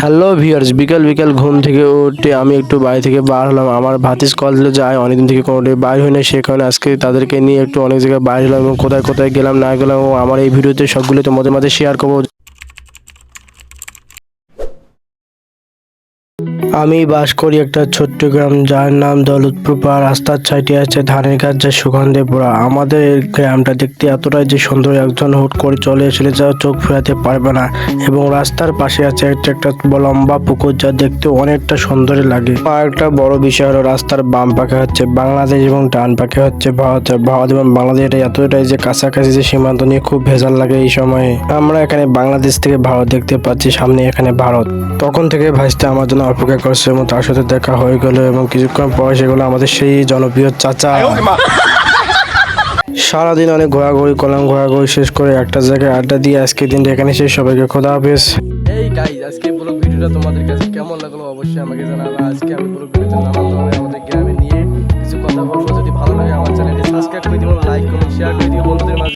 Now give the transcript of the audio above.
Hello viewers, বিকাল বিকাল ঘুম থেকে উঠে আমি একটু বাড়ি থেকে বার হলাম। আমার ভাতিজ কল দিল যায়, অনেকদিন থেকে কোনো বাইর হয় না, সে কারণে আজকে তাদেরকে নিয়ে একটু অনেক জায়গায় বাইর হলাম এবং কোথায় কোথায় গেলাম না গেলাম ও আমার এই ভিডিওতে সবগুলো তোমাদের মাঝে শেয়ার করবো। আমি বাস করি একটা ছোট্ট গ্রাম যার নাম দৌলতপুর পাড়। রাস্তার সাইডে আছে ধানের গাছ যা সুগন্ধে পোড়া। আমাদের এই গ্রামটা দেখতে এতটাই যে সুন্দর, একজন হুট করে চলে এসে যা চোখ ফেরাতে পারবে না। এবং রাস্তার পাশে আছে একটা লম্বা পুকুর যা দেখতে অনেকটা সুন্দর লাগে। আর একটা বড় বিষয় হলো রাস্তার বাম পাশে হচ্ছে বাংলাদেশ এবং ডান পাশে হচ্ছে ভারত। ভারত এবং বাংলাদেশ এতটাই যে কাছাকাছি যে সীমান্ত নিয়ে খুব ভেজাল লাগে এই সময়ে। আমরা এখানে বাংলাদেশ থেকে ভারত দেখতে পাচ্ছি, সামনে এখানে ভারত। তখন থেকে ভাইসটা আমার জন্য অপেক্ষা করছে এবং তার সাথে দেখা হয়ে গেল এবং কিছুক্ষণ পর সেগুলো আমাদের সেই জনপ্রিয় চাচা। সারাদিন অনেক ঘোরাঘুরি করলাম, ঘোরাঘুরি শেষ করে একটা জায়গায় আড্ডা দিয়ে আজকে দিনটা এখানে শেষ। সবাইকে খোদা হাফেজ। এই গাইজ, আজকে ব্লগ ভিডিওটা তোমাদের কাছে কেমন লাগলো অবশ্যই আমাকে জানাবে। আজকে আমি ব্লগ ভিডিওতে নানানভাবে আমাদের গ্রামে নিয়ে কিছু কথা বলবো। যদি ভালো লাগে আমার চ্যানেলটি সাবস্ক্রাইব করে দিও, লাইক করুন, শেয়ার করে দিও বন্ধুদের মাঝে।